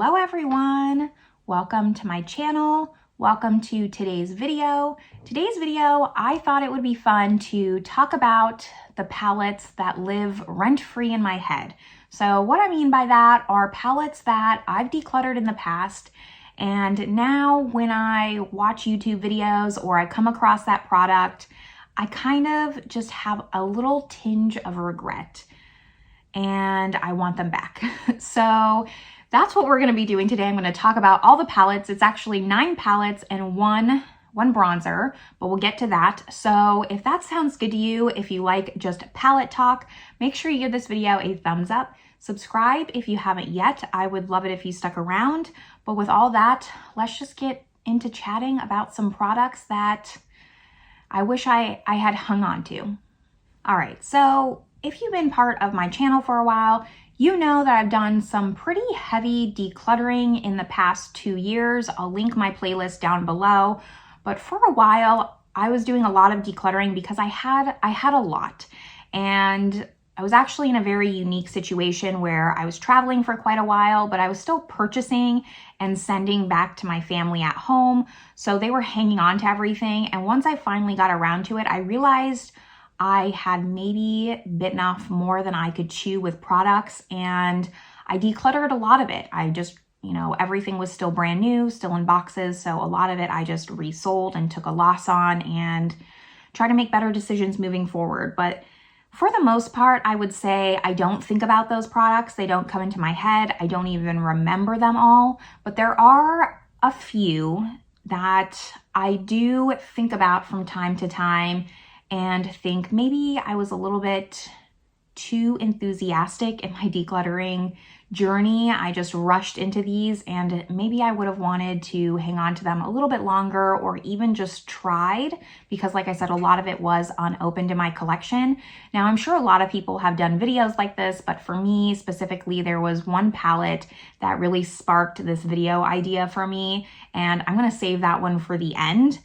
Hello everyone, welcome to my channel. Welcome to today's video. Today's video, I thought it would be fun to talk about the palettes that live rent-free in my head. So what I mean by that are palettes that I've decluttered in the past, and now when I watch YouTube videos or I come across that product, I kind of just have a little tinge of regret and I want them back. So that's what we're going to be doing today. I'm going to talk about all the palettes. It's actually 9 palettes and one bronzer, but we'll get to that. So if that sounds good to you, if you like just palette talk, make sure you give this video a thumbs up. Subscribe if you haven't yet. I would love it if you stuck around. But with all that, let's just get into chatting about some products that I wish I had hung on to. All right, so if you've been part of my channel for a while, you know that I've done some pretty heavy decluttering in the past 2 years. I'll link my playlist down below. But for a while, I was doing a lot of decluttering because I had a lot. And I was actually in a very unique situation where I was traveling for quite a while, but I was still purchasing and sending back to my family at home. So they were hanging on to everything. And once I finally got around to it, I realized I had maybe bitten off more than I could chew with products, and I decluttered a lot of it. I just, everything was still brand new, still in boxes. So a lot of it I just resold and took a loss on and try to make better decisions moving forward. But for the most part, I would say I don't think about those products. They don't come into my head. I don't even remember them all. But there are a few that I do think about from time to time and think maybe I was a little bit too enthusiastic in my decluttering journey. I just rushed into these, and maybe I would have wanted to hang on to them a little bit longer, or even just tried, because like I said, a lot of it was unopened in my collection. Now, I'm sure a lot of people have done videos like this, but for me specifically, there was one palette that really sparked this video idea for me, and I'm gonna save that one for the end.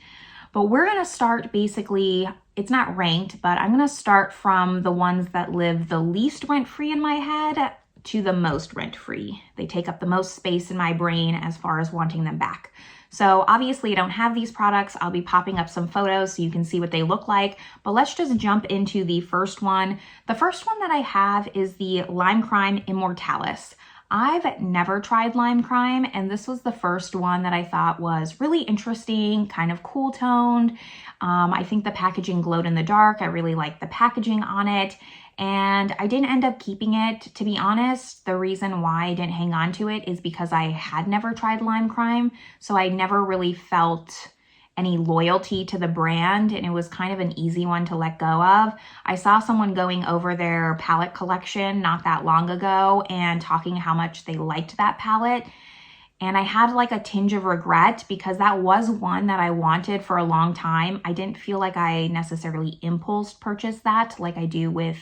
But we're gonna start basically, it's not ranked, but I'm gonna start from the ones that live the least rent-free in my head to the most rent-free. They take up the most space in my brain as far as wanting them back. So obviously I don't have these products. I'll be popping up some photos so you can see what they look like, but let's just jump into the first one. The first one that I have is the Lime Crime Immortalis. I've never tried Lime Crime, and this was the first one that I thought was really interesting, kind of cool toned. I think the packaging glowed in the dark. I really liked the packaging on it, and I didn't end up keeping it. To be honest, the reason why I didn't hang on to it is because I had never tried Lime Crime, so I never really felt any loyalty to the brand, and it was kind of an easy one to let go of. I saw someone going over their palette collection not that long ago and talking how much they liked that palette, and I had like a tinge of regret because that was one that I wanted for a long time. I didn't feel like I necessarily impulse purchased that like I do with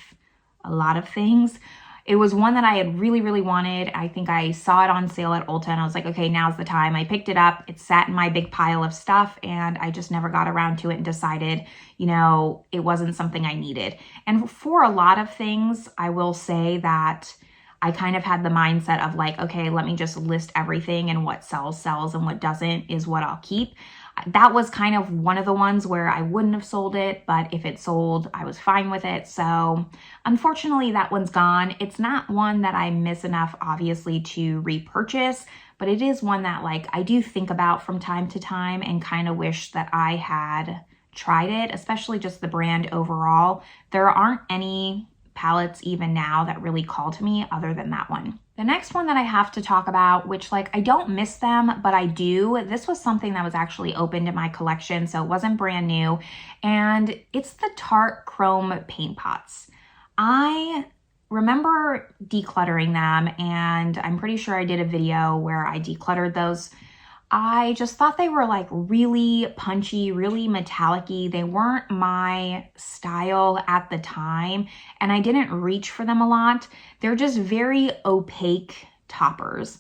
a lot of things. It was one that I had really, really wanted. I think I saw it on sale at Ulta and I was like, okay, now's the time. I picked it up. It sat in my big pile of stuff and I just never got around to it and decided, it wasn't something I needed. And for a lot of things, I will say that I kind of had the mindset of like, okay, let me just list everything, and what sells, and what doesn't is what I'll keep. That was kind of one of the ones where I wouldn't have sold it, but if it sold, I was fine with it. So unfortunately, that one's gone. It's not one that I miss enough, obviously, to repurchase, but it is one that like I do think about from time to time and kind of wish that I had tried it, especially just the brand overall. There aren't any palettes even now that really call to me other than that one. The next one that I have to talk about, which like I don't miss them, but I do. This was something that was actually opened in my collection, so it wasn't brand new. And it's the Tarte Chrome paint pots. I remember decluttering them, and I'm pretty sure I did a video where I decluttered those. I just thought they were like really punchy, really metallic-y. They weren't my style at the time, and I didn't reach for them a lot. They're just very opaque toppers.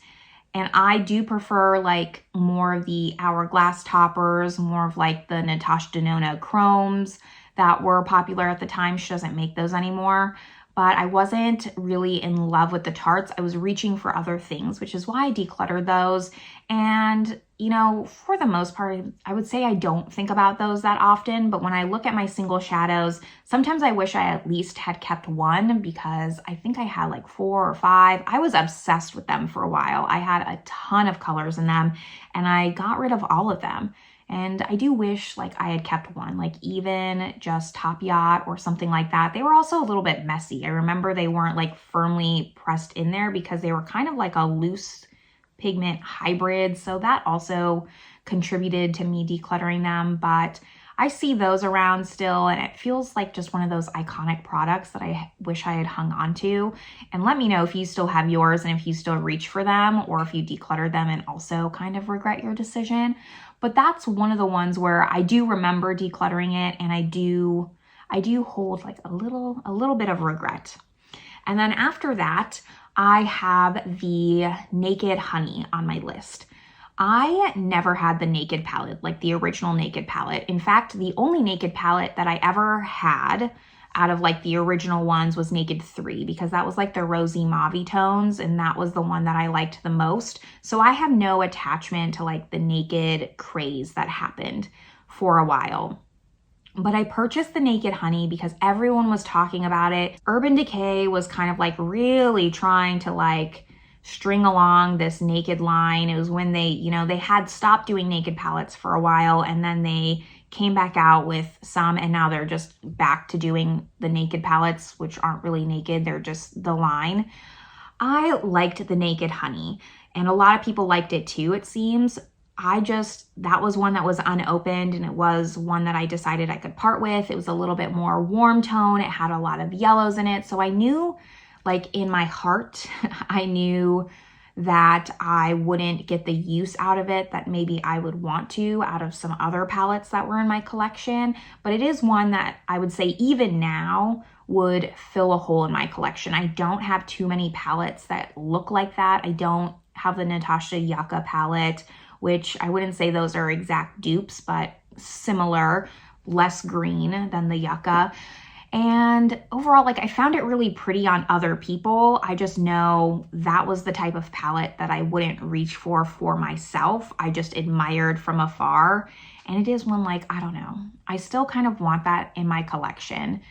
And I do prefer like more of the hourglass toppers, more of like the Natasha Denona chromes that were popular at the time. She doesn't make those anymore. but I wasn't really in love with the Tartes. I was reaching for other things, which is why I decluttered those. And, you know, for the most part, I would say I don't think about those that often, but when I look at my single shadows, sometimes I wish I at least had kept one, because I think I had like 4 or 5. I was obsessed with them for a while. I had a ton of colors in them, and I got rid of all of them. And I do wish like I had kept one, like even just Top Yacht or something like that. They were also a little bit messy. I remember they weren't like firmly pressed in there because they were kind of like a loose pigment hybrid. So that also contributed to me decluttering them. But I see those around still, and it feels like just one of those iconic products that I wish I had hung on to. And let me know if you still have yours and if you still reach for them, or if you decluttered them and also kind of regret your decision. But that's one of the ones where I do remember decluttering it, and I do hold like a little bit of regret. And then after that, I have the Naked Honey on my list. I never had the Naked palette, like the original Naked palette. In fact, the only Naked palette that I ever had out of like the original ones was Naked 3, because that was like the rosy mauve tones, and that was the one that I liked the most. So I have no attachment to like the Naked craze that happened for a while. But I purchased the Naked Honey because everyone was talking about it. Urban Decay was kind of like really trying to like string along this Naked line. It was when they, you know, they had stopped doing Naked palettes for a while, and then they came back out with some, and now they're just back to doing the Naked palettes, which aren't really naked, they're just the line. I liked the Naked Honey, and a lot of people liked it too, it seems. That was one that was unopened, and it was one that I decided I could part with. It was a little bit more warm tone. It had a lot of yellows in it. So I knew, like in my heart, I knew that I wouldn't get the use out of it that maybe I would want to out of some other palettes that were in my collection. But it is one that I would say even now would fill a hole in my collection. I don't have too many palettes that look like that. I don't have the Natasha Yucca palette, which I wouldn't say those are exact dupes, but similar, less green than the Yucca. And overall, like I found it really pretty on other people. I just know that was the type of palette that I wouldn't reach for myself. I just admired from afar. And it is one like, I don't know, I still kind of want that in my collection.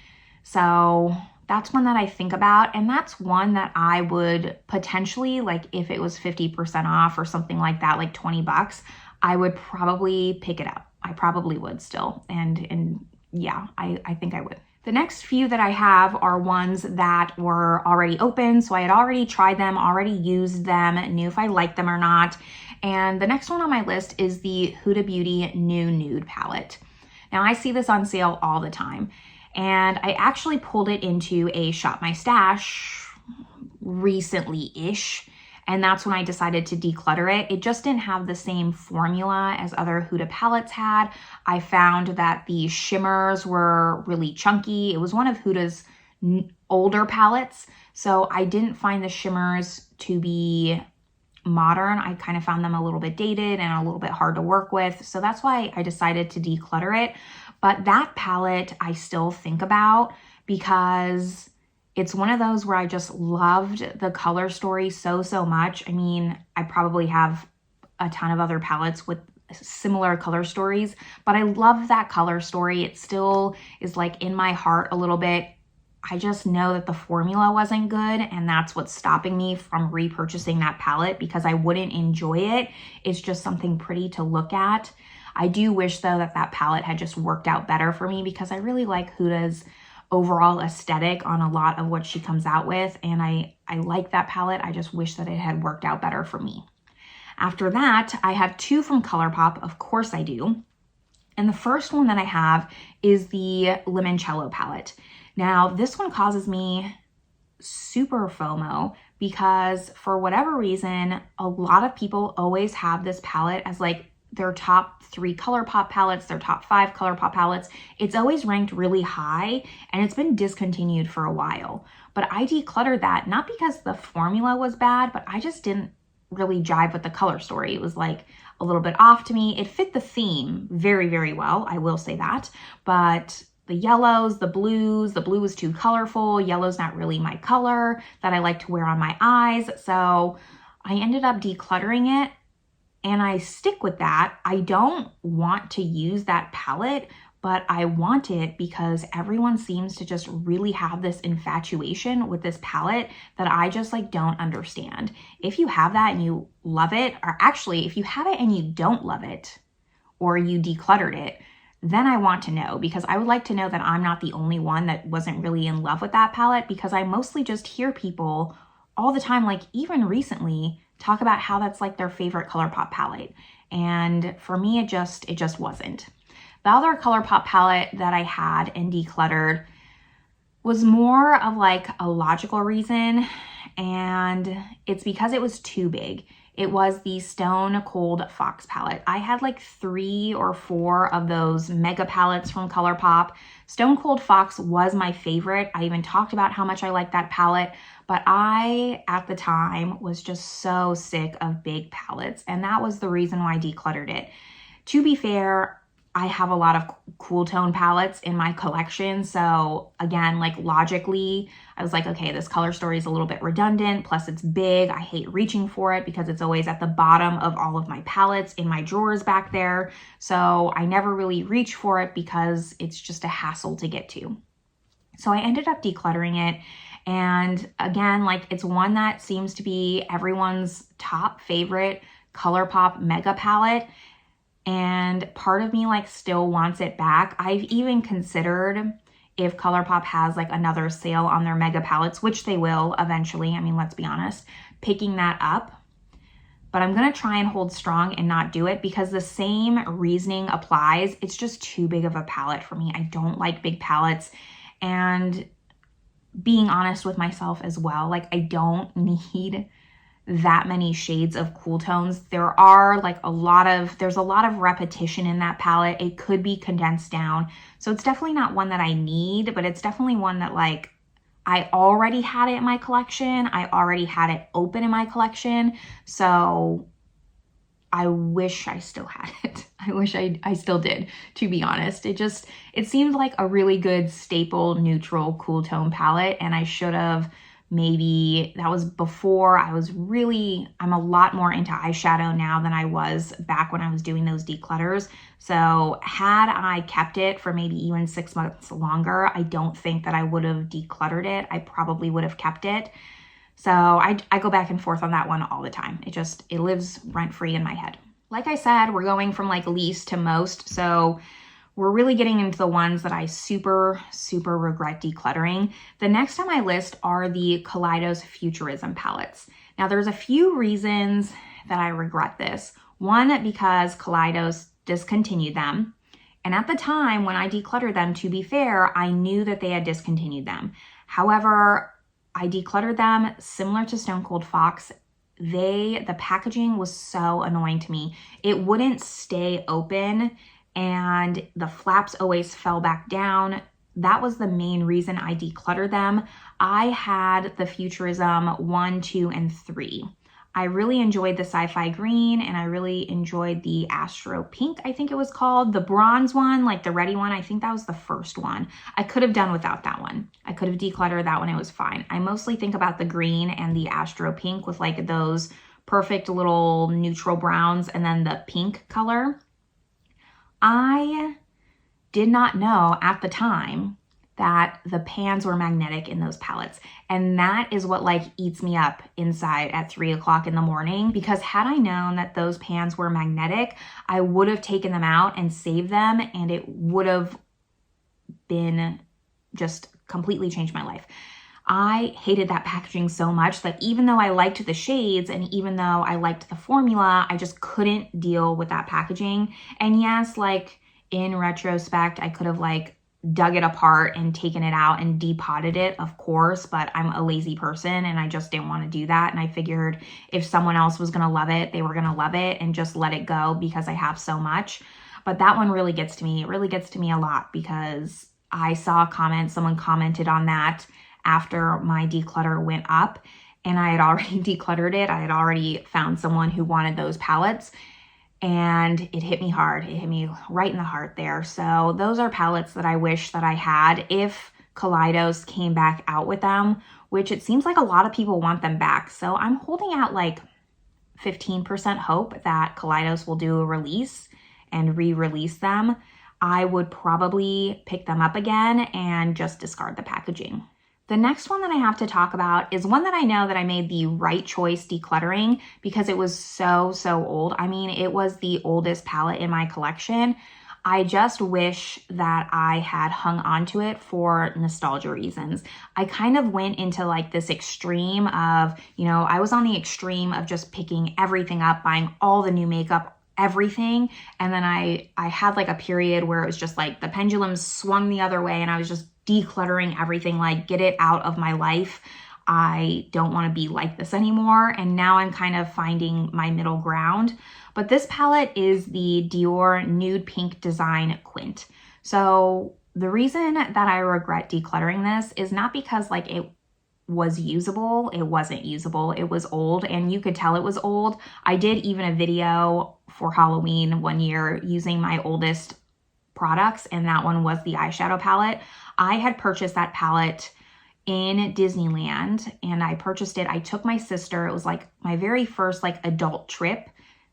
So that's one that I think about. And that's one that I would potentially, like if it was 50% off or something like that, like 20 bucks, I would probably pick it up. I probably would still. And yeah, I think I would. The next few that I have are ones that were already open. So I had already tried them, already used them, knew if I liked them or not. And the next one on my list is the Huda Beauty New Nude palette. Now I see this on sale all the time. And I actually pulled it into a Shop My Stash recently-ish. And that's when I decided to declutter it. It just didn't have the same formula as other Huda palettes had. I found that the shimmers were really chunky. It was one of Huda's older palettes, so I didn't find the shimmers to be modern. I kind of found them a little bit dated and a little bit hard to work with. So that's why I decided to declutter it. But that palette I still think about because it's one of those where I just loved the color story so much. I mean, I probably have a ton of other palettes with similar color stories, but I love that color story. It still is like in my heart a little bit. I just know that the formula wasn't good, and that's what's stopping me from repurchasing that palette because I wouldn't enjoy it. It's just something pretty to look at. I do wish though that that palette had just worked out better for me because I really like Huda's overall aesthetic on a lot of what she comes out with, and I like that palette. I just wish that it had worked out better for me. After that, I have two from ColourPop. Of course I do. And the first one that I have is the Limoncello palette. Now, this one causes me super FOMO because for whatever reason, a lot of people always have this palette as like their top 3 ColourPop palettes, their top 5 ColourPop palettes. It's always ranked really high and it's been discontinued for a while. But I decluttered that, not because the formula was bad, but I just didn't really jive with the color story. It was like a little bit off to me. It fit the theme very well, I will say that, but the yellows, the blues. The blue was too colorful. Yellow's not really my color that I like to wear on my eyes. So I ended up decluttering it, and I stick with that. I don't want to use that palette, but I want it because everyone seems to just really have this infatuation with this palette that I just like don't understand. If you have that and you love it, or actually if you have it and you don't love it, or you decluttered it, then I want to know, because I would like to know that I'm not the only one that wasn't really in love with that palette, because I mostly just hear people all the time, like even recently, talk about how that's like their favorite ColourPop palette. And for me, it just wasn't. The other ColourPop palette that I had and decluttered was more of like a logical reason, and it's because it was too big. It was the Stone Cold Fox palette. I had like 3 or 4 of those mega palettes from ColourPop. Stone Cold Fox was my favorite. I even talked about how much I liked that palette, but I, at the time, was just so sick of big palettes, and that was the reason why I decluttered it. To be fair, I have a lot of cool tone palettes in my collection. So again, like logically, I was like, okay, this color story is a little bit redundant. Plus it's big. I hate reaching for it because it's always at the bottom of all of my palettes in my drawers back there. So I never really reach for it because it's just a hassle to get to. So I ended up decluttering it. And again, like it's one that seems to be everyone's top favorite ColourPop mega palette. And part of me like still wants it back. I've even considered, if ColourPop has like another sale on their mega palettes, which they will eventually, I mean, let's be honest, picking that up. But I'm gonna try and hold strong and not do it because the same reasoning applies. It's just too big of a palette for me. I don't like big palettes. And being honest with myself as well, like I don't need that many shades of cool tones. There are like there's a lot of repetition in that palette. It could be condensed down. So it's definitely not one that I need, but it's definitely one that like I already had it in my collection. I already had it open in my collection. So I wish I still had it. I wish I still did, to be honest. It seemed like a really good staple neutral cool tone palette, and I should have maybe, that was before I'm a lot more into eyeshadow now than I was back when I was doing those declutters. So had I kept it for maybe even 6 months longer, I don't think that I would have decluttered it. I probably would have kept it. So I go back and forth on that one all the time. It lives rent-free in my head. Like I said, we're going from like least to most. So we're really getting into the ones that I super, super regret decluttering. The next on my list are the Kaleidos Futurism palettes. Now there's a few reasons that I regret this. One, because Kaleidos discontinued them. And at the time when I decluttered them, to be fair, I knew that they had discontinued them. However, I decluttered them similar to Stone Cold Fox. The packaging was so annoying to me. It wouldn't stay open, and the flaps always fell back down. That was the main reason I decluttered them. I had the Futurism 1, 2, and 3. I really enjoyed the Sci-Fi Green, and I really enjoyed the Astro Pink, I think it was called. The bronze one, like the ready one, I think that was the first one. I could have done without that one. I could have decluttered that one, it was fine. I mostly think about the green and the Astro Pink with like those perfect little neutral browns and then the pink color. I did not know at the time that the pans were magnetic in those palettes. And that is what like eats me up inside at 3 o'clock in the morning, because had I known that those pans were magnetic, I would have taken them out and saved them, and it would have been just completely changed my life. I hated that packaging so much that even though I liked the shades and even though I liked the formula, I just couldn't deal with that packaging. And yes, like in retrospect, I could have like dug it apart and taken it out and depotted it, of course, but I'm a lazy person and I just didn't want to do that. And I figured if someone else was going to love it, they were going to love it and just let it go because I have so much. But that one really gets to me. It really gets to me a lot because I saw a comment, someone commented on that after my declutter went up, and I had already decluttered it. I had already found someone who wanted those palettes. and it hit me hard. It hit me right in the heart there. So those are palettes that I wish that I had if Kaleidos came back out with them, which it seems like a lot of people want them back. So I'm holding out like 15% hope that Kaleidos will do a release and re-release them. I would probably pick them up again and just discard the packaging. The next one that I have to talk about is one that I know that I made the right choice decluttering because it was so old. I mean, it was the oldest palette in my collection. I just wish that I had hung on to it for nostalgia reasons. I kind of went into like this extreme of, you know, I was on the extreme of just picking everything up, buying all the new makeup, everything. And then I had like a period where it was just like the pendulum swung the other way and I was just decluttering everything, like get it out of my life. I don't want to be like this anymore. And now I'm kind of finding my middle ground. But this palette is the Dior Nude Pink Design Quint. So the reason that I regret decluttering this is not because like it was usable. It wasn't usable. It was old and you could tell it was old. I did even a video for Halloween one year using my oldest products, and that one was the eyeshadow palette. I had purchased that palette in Disneyland and I purchased it. I took my sister. It was like my very first like adult trip,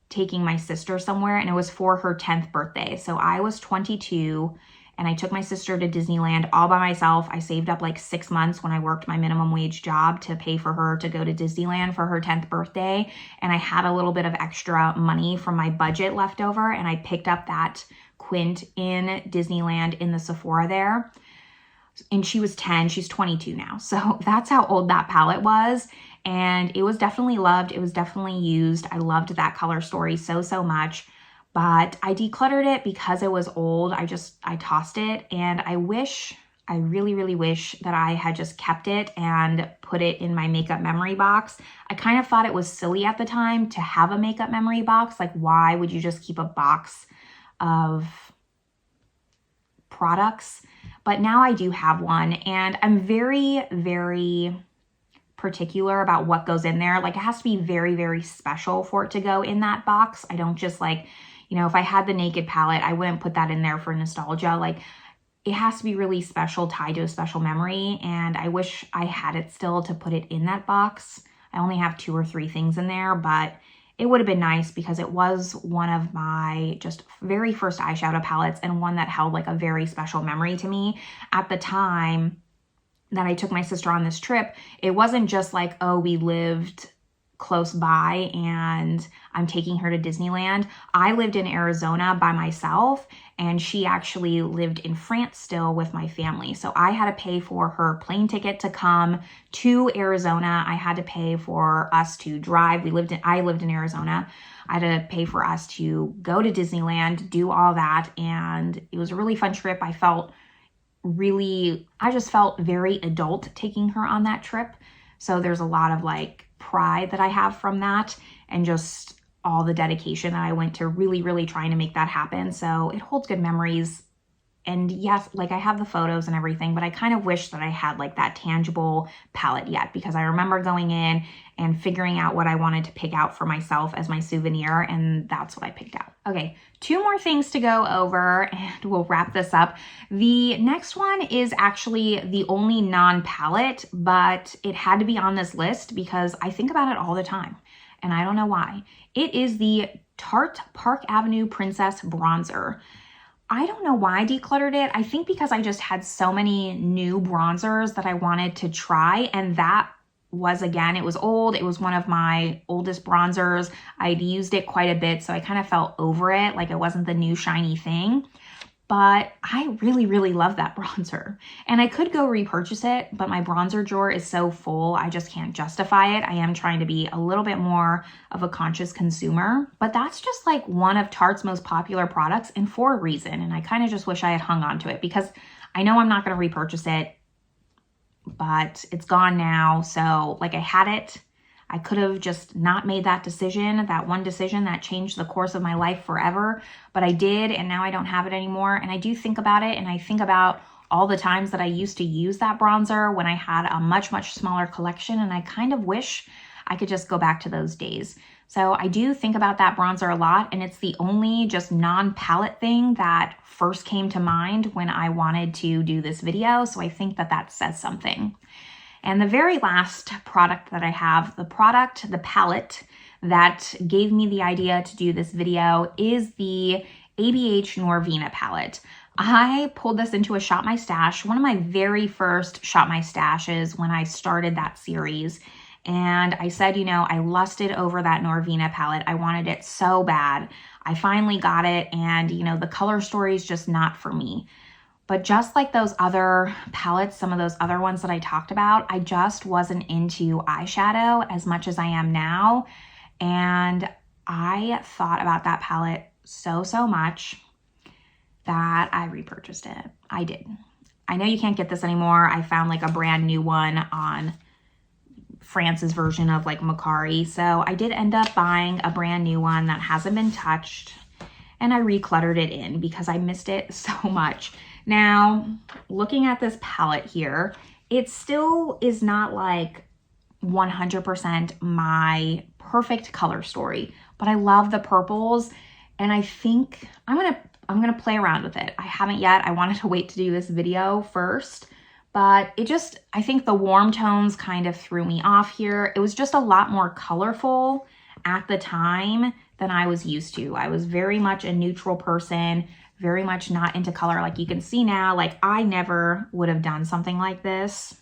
taking my sister somewhere, and it was for her 10th birthday. So I was 22 and I took my sister to Disneyland all by myself. I saved up like 6 months when I worked my minimum wage job to pay for her to go to Disneyland for her 10th birthday. And I had a little bit of extra money from my budget left over, and I picked up that Quint in Disneyland in the Sephora there. And she was 10, she's 22 now. So that's how old that palette was. And it was definitely loved. It was definitely used. I loved that color story so much. But I decluttered it because it was old. I tossed it, and I really wish that I had just kept it and put it in my makeup memory box. I kind of thought it was silly at the time to have a makeup memory box. Like, why would you just keep a box of products? But now I do have one, and I'm very particular about what goes in there. Like, it has to be very special for it to go in that box. I don't just like, you know, if I had the Naked palette, I wouldn't put that in there for nostalgia. Like, it has to be really special, tied to a special memory, and I wish I had it still to put it in that box. I only have 2 or 3 things in there, but it would have been nice because it was one of my just very first eyeshadow palettes and one that held like a very special memory to me. At the time that I took my sister on this trip, it wasn't just like, oh, we lived close by and I'm taking her to Disneyland. I lived in Arizona by myself, and she actually lived in France still with my family. So I had to pay for her plane ticket to come to Arizona. I had to pay for us to drive. I lived in Arizona. I had to pay for us to go to Disneyland, do all that. And it was a really fun trip. I just felt very adult taking her on that trip. So there's a lot of like pride that I have from that, and just all the dedication that I went to really trying to make that happen. So it holds good memories. And yes, like I have the photos and everything, but I kind of wish that I had like that tangible palette yet, because I remember going in and figuring out what I wanted to pick out for myself as my souvenir, and that's what I picked out. Okay, 2 more things to go over and we'll wrap this up. The next one is actually the only non-palette, but it had to be on this list because I think about it all the time and I don't know why. It is the Tarte Park Avenue Princess Bronzer. I don't know why I decluttered it. I think because I just had so many new bronzers that I wanted to try, and that was, again, it was old. It was one of my oldest bronzers. I'd used it quite a bit, so I kind of felt over it, like it wasn't the new shiny thing. But I really love that bronzer. And I could go repurchase it, but my bronzer drawer is so full, I just can't justify it. I am trying to be a little bit more of a conscious consumer. But that's just like one of Tarte's most popular products, and for a reason. And I kind of just wish I had hung on to it, because I know I'm not going to repurchase it, but it's gone now. So like, I had it. I could have just not made that decision, that one decision that changed the course of my life forever, but I did, and now I don't have it anymore. And I do think about it, and I think about all the times that I used to use that bronzer when I had a much smaller collection, and I kind of wish I could just go back to those days. So I do think about that bronzer a lot, and it's the only just non-palette thing that first came to mind when I wanted to do this video. So I think that that says something. And the very last product that I have, the palette that gave me the idea to do this video is the ABH Norvina palette. I pulled this into a Shop My Stash, one of my very first Shop My Stashes when I started that series. And I said, you know, I lusted over that Norvina palette. I wanted it so bad. I finally got it, and you know, the color story is just not for me. But just like those other palettes, some of those other ones that I talked about, I just wasn't into eyeshadow as much as I am now. And I thought about that palette so much that I repurchased it. I did. I know you can't get this anymore. I found like a brand new one on France's version of like Macari. So I did end up buying a brand new one that hasn't been touched, and I recluttered it in because I missed it so much. Now, looking at this palette here, it still is not like 100% my perfect color story, but I love the purples, and I think I'm gonna play around with it. I haven't yet. I wanted to wait to do this video first, but I think the warm tones kind of threw me off here. It was just a lot more colorful at the time than I was used to. I was very much a neutral person, very much not into color. Like you can see now, like I never would have done something like this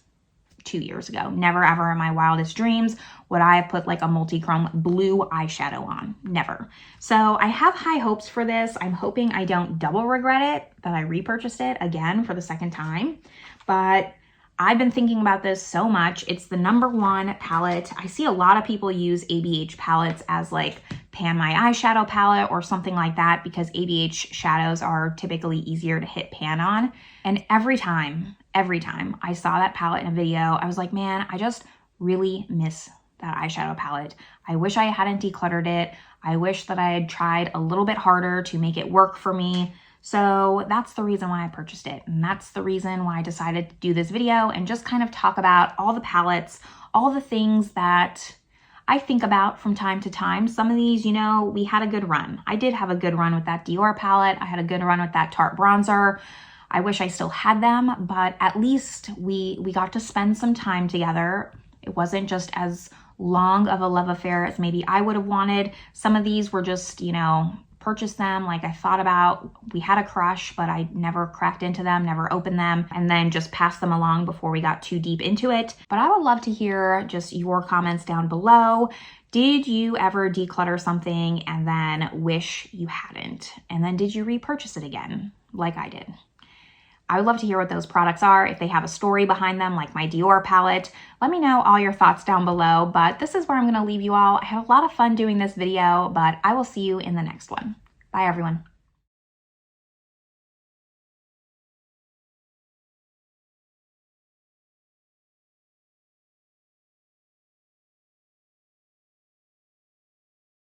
2 years ago. Never ever in my wildest dreams would I have put like a multi-chrome blue eyeshadow on. Never. So I have high hopes for this. I'm hoping I don't double regret it, that I repurchased it again for the second time. But I've been thinking about this so much. It's the #1 palette. I see a lot of people use ABH palettes as like pan my eyeshadow palette or something like that, because ABH shadows are typically easier to hit pan on. And every time I saw that palette in a video, I was like, man, I just really miss that eyeshadow palette. I wish I hadn't decluttered it. I wish that I had tried a little bit harder to make it work for me. So that's the reason why I purchased it. And that's the reason why I decided to do this video and just kind of talk about all the palettes, all the things that I think about from time to time. Some of these, you know, we had a good run. I did have a good run with that Dior palette. I had a good run with that Tarte bronzer. I wish I still had them, but at least we got to spend some time together. It wasn't just as long of a love affair as maybe I would have wanted. Some of these were just, you know, purchased them like I thought about. We had a crush, but I never cracked into them, never opened them, and then just passed them along before we got too deep into it. But I would love to hear just your comments down below. Did you ever declutter something and then wish you hadn't? And then did you repurchase it again like I did? I would love to hear what those products are, if they have a story behind them, like my Dior palette. Let me know all your thoughts down below, but this is where I'm gonna leave you all. I had a lot of fun doing this video, but I will see you in the next one. Bye, everyone.